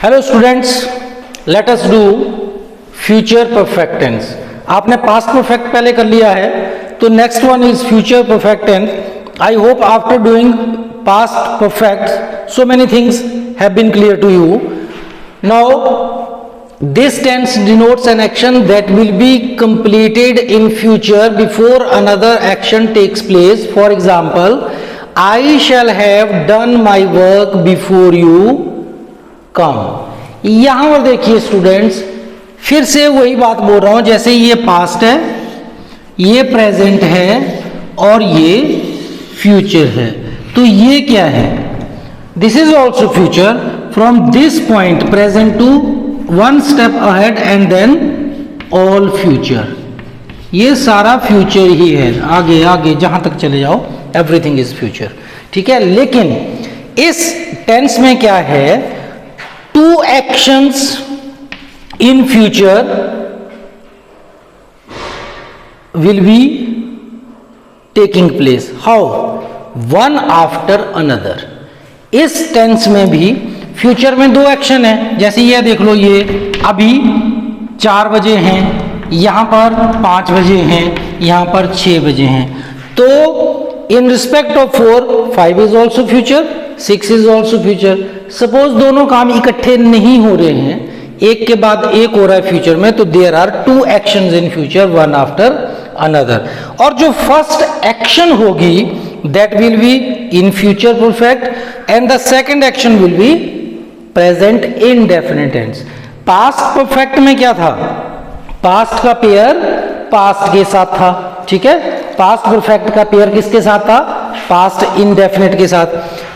Hello students, let us do future perfect tense. आपने past perfect पहले कर लिया है, तो next one is future perfect tense. I hope after doing past perfect so many things have been clear to you. Now this tense denotes an action that will be completed in future before another action takes place. For example, I shall have done my work before you come. यहां पर देखिए students, फिर से वही बात बोल रहा हूं, जैसे ये पास्ट है, ये प्रेजेंट है और ये फ्यूचर है। तो ये क्या है? This is also future. From this point present to one step ahead and then all future. ये सारा फ्यूचर ही है, आगे आगे जहां तक चले जाओ एवरीथिंग इज फ्यूचर। ठीक है, लेकिन इस टेंस में क्या है? Two actions in future will be taking place. How? One after another. इस टेंस में भी फ्यूचर में दो एक्शन है। जैसे ये देख लो, ये अभी 4 बजे हैं, यहां पर 5 बजे हैं, यहां पर 6 बजे हैं। तो in respect of 4, 5 is also future, 6 is also future. Suppose दोनों काम इकट्ठे नहीं हो रहे हैं, एक के बाद एक हो रहा है फ्यूचर में, तो there are two actions in future, one after another. और जो फर्स्ट एक्शन होगी that will be in future perfect and the second action will be present indefinite tense. Past perfect में क्या था? पास्ट का पेयर पास्ट के साथ था। ठीक है, पास्ट परफेक्ट का पेयर किसके साथ था? पास्ट इंडेफिनिट के साथ।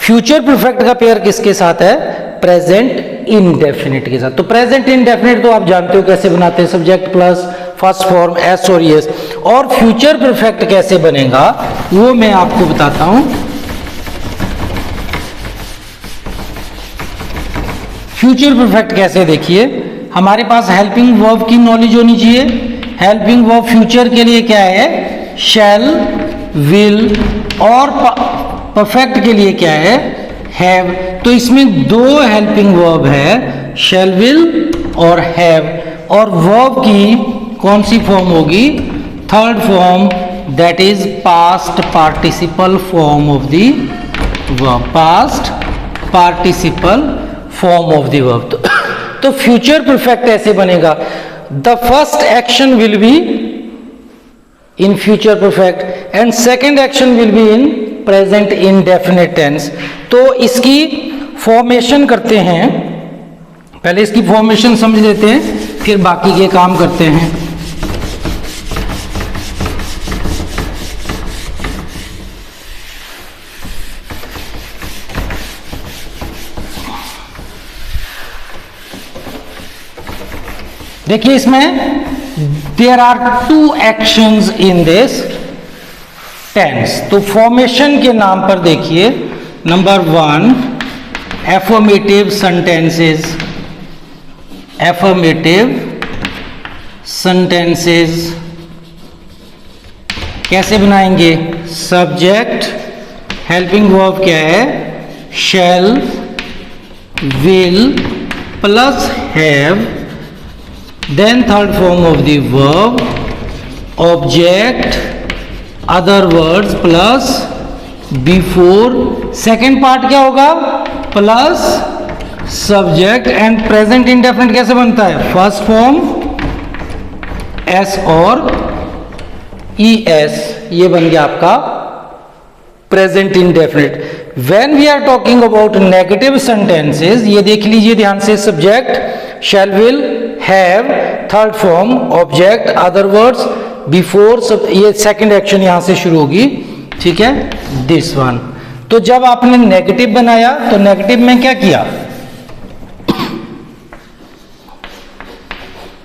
फ्यूचर परफेक्ट का पेयर किसके साथ है? प्रेजेंट इंडेफिनिट के साथ। तो प्रेजेंट इंडेफिनिट तो आप जानते हो कैसे बनाते हैं, subject plus first form S और एस। और फ्यूचर परफेक्ट कैसे बनेगा वो मैं आपको बताता हूं। फ्यूचर परफेक्ट कैसे, देखिए हमारे पास हेल्पिंग वर्ब की नॉलेज होनी चाहिए। हेल्पिंग वर्ब फ्यूचर के लिए क्या है? Shall, will. और परफेक्ट के लिए क्या है? हैव। तो इसमें दो हेल्पिंग वर्ब है, शैल, विल और हैव। और वर्ब की कौन सी फॉर्म होगी? Third form, that is past participle form of the verb. Past participle form of the verb. तो फ्यूचर परफेक्ट ऐसे बनेगा, the first action will be in future perfect and second action will be in present indefinite tense. तो इसकी formation करते हैं, पहले इसकी formation समझ लेते हैं, फिर बाकी के काम करते हैं। देखिए इसमें there are two actions in this tense. तो फॉर्मेशन के नाम पर देखिए, number 1 affirmative sentences. Affirmative sentences कैसे बनाएंगे? सब्जेक्ट, हेल्पिंग वर्ब क्या है? Shall, will plus have. Then third form of the verb, object, other words plus before। second part क्या होगा? plus subject and present indefinite कैसे बनता है? first form s और es, ये बन गया आपका present indefinite। when we are talking about negative sentences, ये देख लीजिए ध्यान से, subject, shall, will, have, third form, object, other words, before, सब। ये सेकंड एक्शन यहां से शुरू होगी। ठीक है, दिस वन। तो जब आपने नेगेटिव बनाया तो नेगेटिव में क्या किया?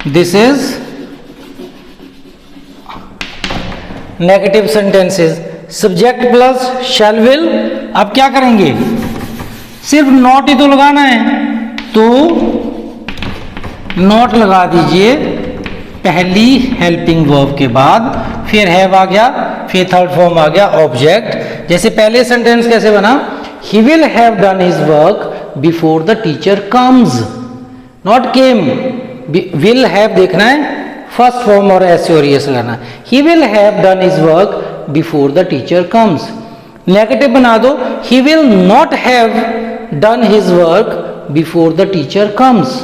This is negative sentences, subject plus shall, will. अब क्या करेंगे? सिर्फ नॉट ही तो लगाना है, तो नॉट लगा दीजिए पहली हेल्पिंग वर्ब के बाद, फिर हैव आ गया, फिर थर्ड फॉर्म आ गया ऑब्जेक्ट। जैसे पहले सेंटेंस कैसे बना? ही will have done his work before the teacher comes. Not came. Will have देखना है, फर्स्ट फॉर्म और ऐसे और ये लगाना है। He will have done his work before the teacher comes. Negative बना दो, he will not have done his work before the teacher comes.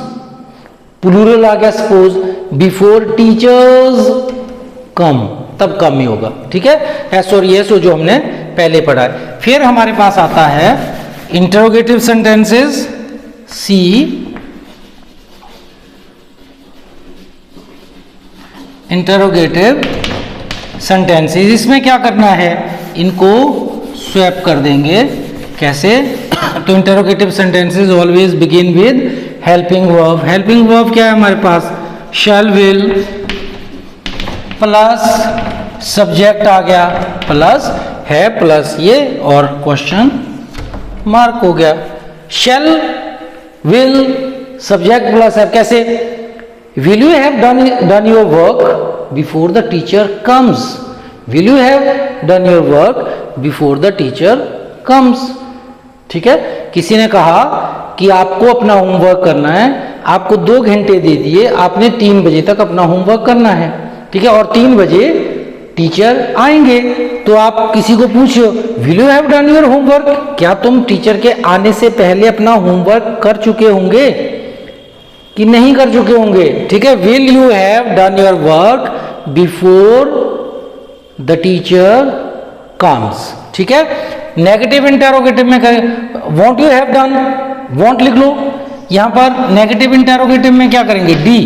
Plural आ गया सपोज, बिफोर टीचर्स कम, तब कम ही होगा, ठीक है। एस और यस जो हमने पहले पढ़ा है। फिर हमारे पास आता है इंटरोगेटिव सेंटेंसेस, सी इंटरोगेटिव सेंटेंसेस। इसमें क्या करना है, इनको स्वैप कर देंगे। कैसे, तो interrogative sentences always begin with helping verb. Helping verb क्या है हमारे पास, शैल विल प्लस सब्जेक्ट आ गया प्लस है प्लस ये और क्वेश्चन मार्क हो गया। शैल विल सब्जेक्ट प्लस है। कैसे, will you have done your work before the teacher comes. Will you have done your work before the teacher comes, ठीक है। किसी ने कहा कि आपको अपना होमवर्क करना है, आपको 2 घंटे दे दिए, आपने 3 बजे तक अपना होमवर्क करना है, ठीक है, और 3 बजे टीचर आएंगे। तो आप किसी को पूछो, will you have done your homework, क्या तुम टीचर के आने से पहले अपना होमवर्क कर चुके होंगे कि नहीं कर चुके होंगे, ठीक है। Will you have done your work before the teacher comes, ठीक है। नेगेटिव इंटेरोगेटिव में करें, want you have done, want लिख लो। यहां पर नेगेटिव इंटेरोगेटिव में क्या करेंगे, डी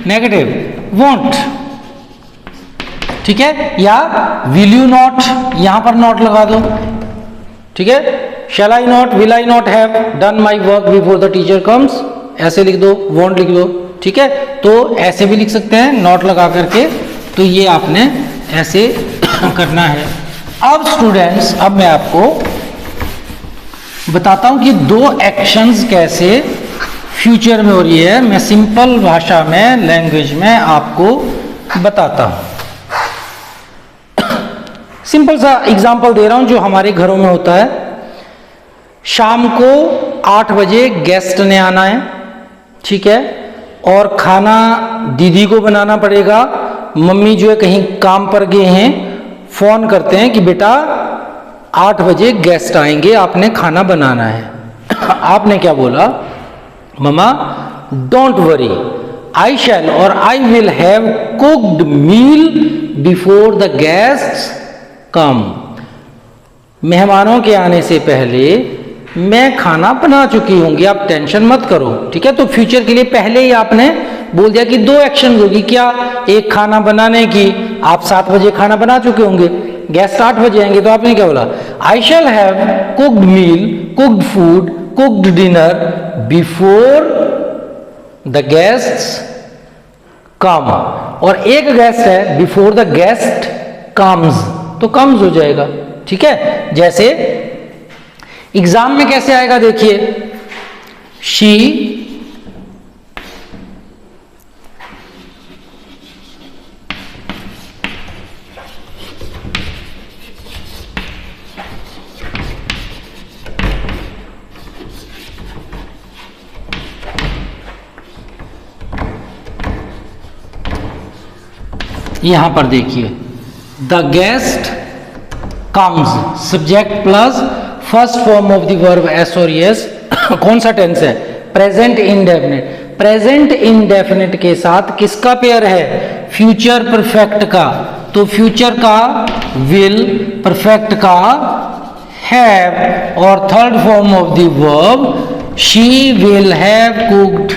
नेगेटिव वॉन्ट, ठीक है। या विल यू नॉट, यहां पर नॉट लगा दो, ठीक है। Shall I not, will I not have done my work before the teacher comes, ऐसे लिख दो, वॉन्ट लिख दो, ठीक है। तो ऐसे भी लिख सकते हैं नॉट लगा करके, तो ये आपने ऐसे करना है। अब स्टूडेंट्स, अब मैं आपको बताता हूं कि 2 एक्शंस कैसे फ्यूचर में हो रही है। मैं सिंपल भाषा में, लैंग्वेज में आपको बताता हूं। सिंपल सा एग्जांपल दे रहा हूं जो हमारे घरों में होता है। शाम को 8 बजे गेस्ट ने आना है, ठीक है, और खाना दीदी को बनाना पड़ेगा। मम्मी जो है कहीं काम पर गए हैं, फोन करते हैं कि बेटा 8 बजे गेस्ट आएंगे, आपने खाना बनाना है। आपने क्या बोला, मम्मा डोंट वरी, आई शैल और I will have cooked meal before the guests come. मेहमानों के आने से पहले मैं खाना बना चुकी होंगी, आप टेंशन मत करो, ठीक है। तो फ्यूचर के लिए पहले ही आपने बोल दिया कि 2 एक्शन होगी। क्या, एक खाना बनाने की, आप 7 बजे खाना बना चुके होंगे, गेस्ट 8 बजे आएंगे, तो आपने क्या बोला, I shall have cooked meal, cooked food, cooked dinner before the guests come. और एक गेस्ट है, बिफोर द गेस्ट कम्स, तो कम्स हो जाएगा, ठीक है। जैसे एग्जाम में कैसे आएगा देखिए, शी यहां पर देखिए, the guest comes, subject plus first form of the verb S और यस। कौन सा टेंस है, प्रेजेंट इंडेफिनिट। प्रेजेंट इंडेफिनिट के साथ किसका पेयर है, फ्यूचर परफेक्ट का। तो फ्यूचर का विल, परफेक्ट का हैव, और third form of the verb she will have cooked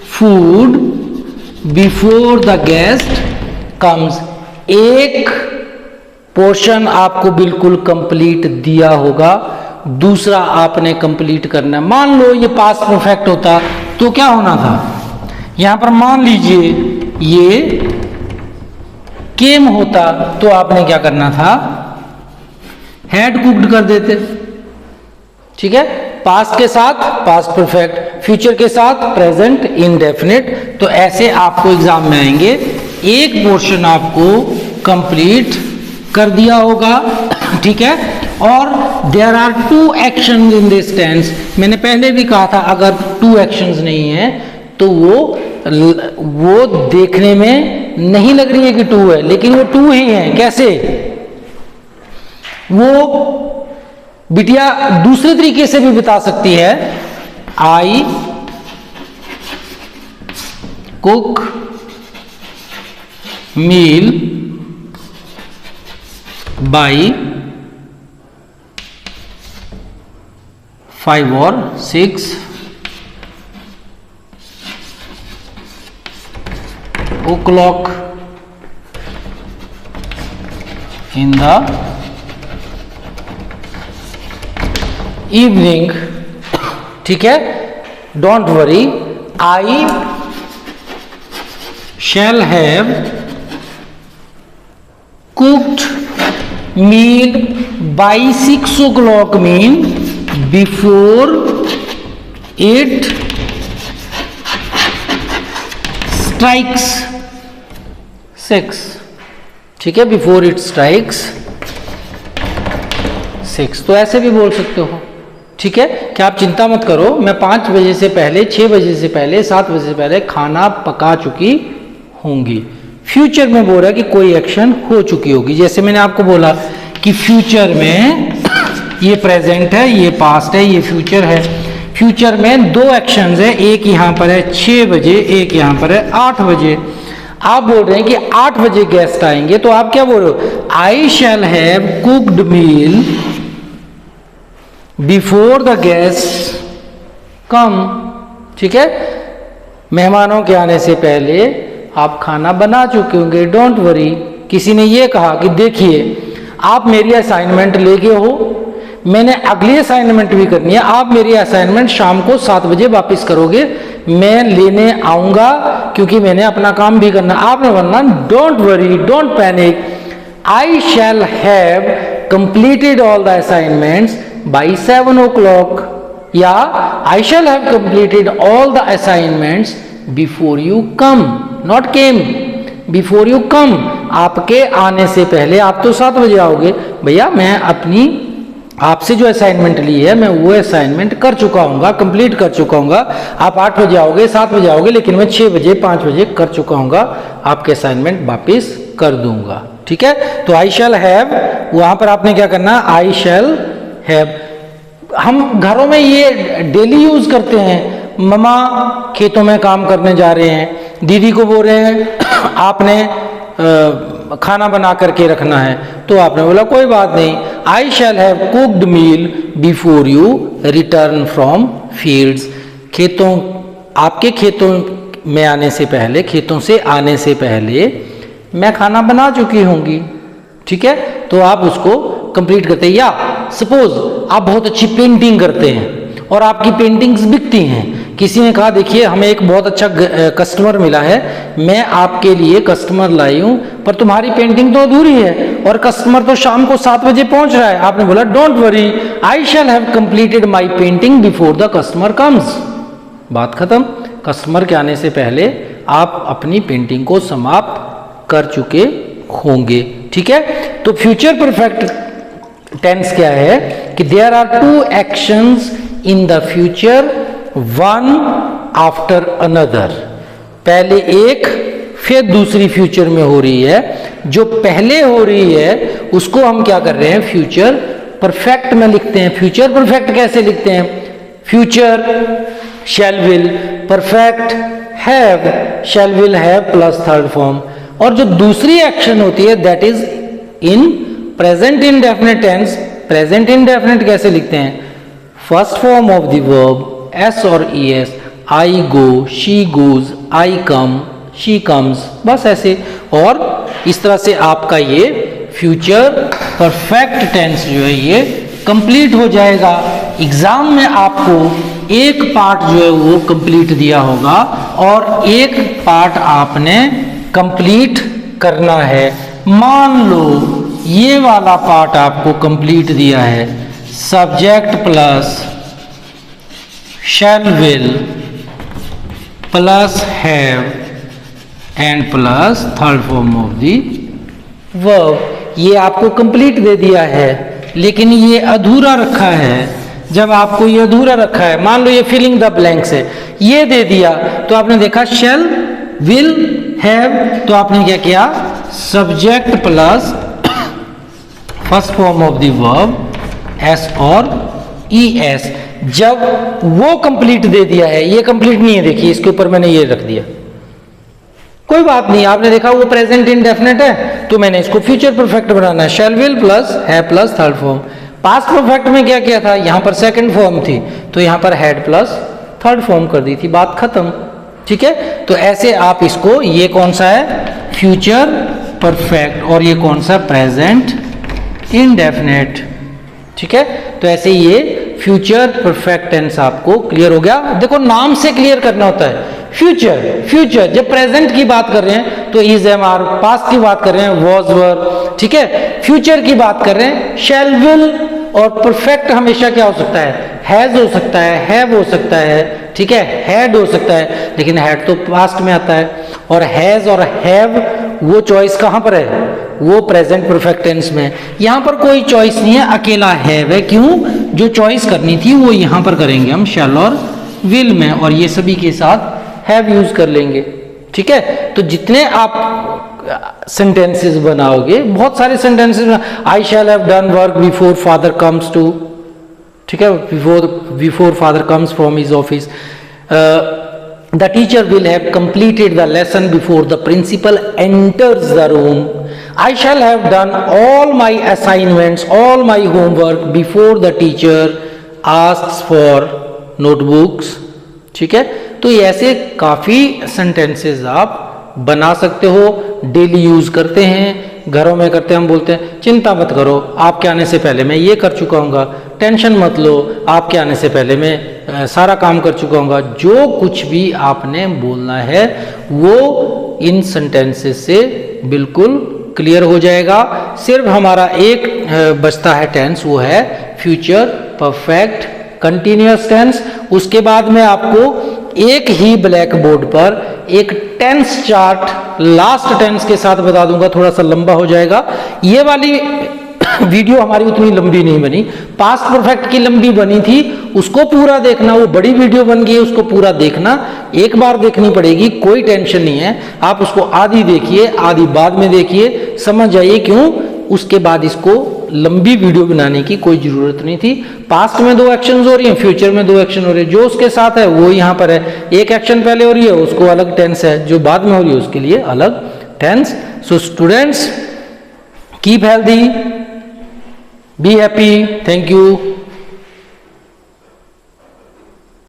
food before the guest comes. एक पोर्शन आपको बिल्कुल कंप्लीट दिया होगा, दूसरा आपने कंप्लीट करना है। मान लो ये पास्ट परफेक्ट होता तो क्या होना था, यहां पर मान लीजिए ये केम होता तो आपने क्या करना था, हैड कुक्ड कर देते, ठीक है। पास्ट के साथ पास्ट परफेक्ट, फ्यूचर के साथ प्रेजेंट इंडेफिनिट। तो ऐसे आपको एग्जाम में आएंगे, एक पोर्शन आपको कंप्लीट कर दिया होगा, ठीक है। और there are 2 actions in this tense. मैंने पहले भी कहा था अगर 2 एक्शंस नहीं है तो वो देखने में नहीं लग रही है कि 2 है, लेकिन वो 2 ही है। कैसे? वो बिटिया दूसरे तरीके से भी बता सकती है, I cook meal by 5 or 6 o'clock in the evening। ठीक है, don't worry, I shall have cooked meal by 6 o'clock mean before it strikes 6। ठीक है, बिफोर इट स्ट्राइक्स 6, तो ऐसे भी बोल सकते हो। ठीक है, क्या आप चिंता मत करो, मैं 5 बजे से पहले, 6 बजे से पहले, 7 बजे से पहले खाना पका चुकी होंगी। फ्यूचर में बोल रहा है कि कोई एक्शन हो चुकी होगी। जैसे मैंने आपको बोला कि फ्यूचर में ये प्रेजेंट है, ये पास्ट है, ये फ्यूचर है। फ्यूचर में 2 एक्शंस है, एक यहां पर है 6 बजे, एक यहां पर है 8 बजे। आप बोल रहे हैं कि 8 बजे गेस्ट आएंगे, तो आप क्या बोल रहे हो? I shall have cooked meal before the guest come. ठीक है, मेहमानों के आने से पहले आप खाना बना चुके होंगे, डोंट वरी। किसी ने ये कहा कि देखिए आप मेरी असाइनमेंट लेके हो, मैंने अगली असाइनमेंट भी करनी है, आप मेरी असाइनमेंट शाम को 7 बजे वापस करोगे, मैं लेने आऊंगा क्योंकि मैंने अपना काम भी करना। आपने बोलना don't worry, don't panic, I shall have completed all the assignments by 7 o'clock, या I shall have completed all the assignments before you come, not came, before you come, आपके आने से पहले। आप तो 7 बजे आओगे, भैया मैं अपनी आपसे जो असाइनमेंट ली है मैं वो असाइनमेंट कर चुका हूँगा, कंप्लीट कर चुका हूँगा। आप 8 बजे आओगे, 7 बजे आओगे, लेकिन मैं 6 बजे 5 बजे कर चुका हूँगा, आपके असाइनमेंट वापिस कर दूंगा। ठीक है, तो आई शैल हैव, वहां पर आपने क्या करना, आई शैल हैव। हम घरों में ये डेली यूज करते हैं। ममा खेतों में काम करने जा रहे हैं, दीदी को बोल रहे हैं आपने खाना बना करके रखना है, तो आपने बोला कोई बात नहीं, I shall have cooked meal before you return from fields. खेतों, आपके खेतों में आने से पहले, खेतों से आने से पहले मैं खाना बना चुकी होंगी। ठीक है, तो आप उसको कंप्लीट करते हैं। या सपोज आप बहुत अच्छी पेंटिंग करते हैं और आपकी पेंटिंग्स बिकती हैं, किसी ने कहा देखिए हमें एक बहुत अच्छा कस्टमर मिला है, मैं आपके लिए कस्टमर लाई हूं, पर तुम्हारी पेंटिंग तो अधूरी है और कस्टमर तो शाम को 7 बजे पहुंच रहा है। आपने बोला don't worry, I shall have completed my painting before the customer comes. बात खत्म। कस्टमर के आने से पहले आप अपनी पेंटिंग को समाप्त कर चुके होंगे। ठीक है, तो फ्यूचर परफेक्ट टेंस क्या है कि there are 2 actions in the future, one after another. पहले एक फिर दूसरी फ्यूचर में हो रही है, जो पहले हो रही है उसको हम क्या कर रहे हैं, फ्यूचर परफेक्ट में लिखते हैं। फ्यूचर परफेक्ट कैसे लिखते हैं, future shall will, perfect have, shall will have plus third form. और जो दूसरी एक्शन होती है that is in present indefinite tense. Present indefinite कैसे लिखते हैं, first form of the verb S और E S, I go, she goes, I come, she comes, बस ऐसे। और इस तरह से आपका ये फ्यूचर परफेक्ट टेंस जो है ये कंप्लीट हो जाएगा। एग्जाम में आपको एक पार्ट जो है वो कंप्लीट दिया होगा और एक पार्ट आपने कंप्लीट करना है। मान लो ये वाला पार्ट आपको कंप्लीट दिया है, subject plus shall will plus have and plus third form of the verb. ये आपको कंप्लीट दे दिया है, लेकिन ये अधूरा रखा है। जब आपको ये अधूरा रखा है, मान लो ये फिलिंग द ब्लैंक्स है, ये दे दिया तो आपने देखा शेल, विल, हैव, तो आपने क्या किया, subject plus first form of the verb S और ES। जब वो कंप्लीट दे दिया है, ये कंप्लीट नहीं है, देखिए इसके ऊपर मैंने ये रख दिया, कोई बात नहीं, आपने देखा वो प्रेजेंट इंडेफिनिट है तो मैंने इसको फ्यूचर परफेक्ट बनाना है, शैल विल प्लस है plus third form. Past perfect में क्या किया था, यहां पर सेकंड फॉर्म थी तो यहां पर हैड प्लस थर्ड फॉर्म कर दी थी, बात खत्म। ठीक है, तो ऐसे आप इसको, ये कौन सा है फ्यूचर परफेक्ट और ये कौन सा प्रेजेंट इंडेफिनिट। ठीक है, तो ऐसे ये फ्यूचर परफेक्ट टेंस आपको क्लियर हो गया। देखो नाम से क्लियर करना होता है, फ्यूचर, फ्यूचर जब प्रेजेंट की बात कर रहे हैं तो इज एम आर, पास्ट की बात कर रहे हैं वॉज वर, ठीक है, फ्यूचर की बात कर रहे हैं शैल विल, और परफेक्ट हमेशा क्या हो सकता है, हैज हो सकता है, हैव हो सकता है, ठीक है, हैड हो सकता है, लेकिन हैड तो पास्ट में आता है, और हैज और हैव वो चॉइस कहां पर है, वो प्रेजेंट परफेक्ट टेंस में। यहां पर कोई चॉइस नहीं है, अकेला हैव है, क्यों, जो चॉइस करनी थी वो यहां पर करेंगे हम शैल और विल में, और ये सभी के साथ हैव यूज कर लेंगे। ठीक है, तो जितने आप सेंटेंसेस बनाओगे, बहुत सारे sentences, I shall have done work before father comes to, ठीक है, before father comes from his office, the teacher will have completed the lesson before the principal enters the room, I shall have done all my assignments, all my homework before the teacher asks for notebooks. ठीक है, तो ये ऐसे काफी sentences आप बना सकते हो, डेली यूज करते हैं, घरों में करते हैं, हम बोलते हैं चिंता मत करो, आपके आने से पहले मैं ये कर चुका हूँगा, टेंशन मत लो, आपके आने से पहले मैं सारा काम कर चुका हूँगा। जो कुछ भी आपने बोलना है वो इन सेंटेंसेस से बिल्कुल क्लियर हो जाएगा। सिर्फ हमारा एक बचता है टेंस, वो है फ्यूचर परफेक्ट कंटिन्यूअस टेंस। उसके बाद में आपको एक ही ब्लैक बोर्ड पर एक टेंस चार्ट लास्ट टेंस के साथ बता दूंगा, थोड़ा सा लंबा हो जाएगा। ये वाली वीडियो हमारी उतनी लंबी नहीं बनी, पास्ट परफेक्ट की लंबी बनी थी, उसको पूरा देखना, वो बड़ी वीडियो बन गई है, उसको पूरा देखना, एक बार देखनी पड़ेगी, कोई टेंशन नहीं है। आप उसको आधी देखिए, आधी बाद में देखिए, समझ जाइए क्यों उसके बाद इसको लंबी वीडियो बनाने की कोई जरूरत नहीं थी। पास्ट में 2 एक्शन हो रही हैं, फ्यूचर में 2 एक्शन हो रहे हैं, जो उसके साथ है वो यहाँ पर है, एक एक्शन पहले हो रही है उसको अलग टेंस है, जो बाद में हो रही है उसके लिए अलग tense. So students, keep healthy, be happy, thank you.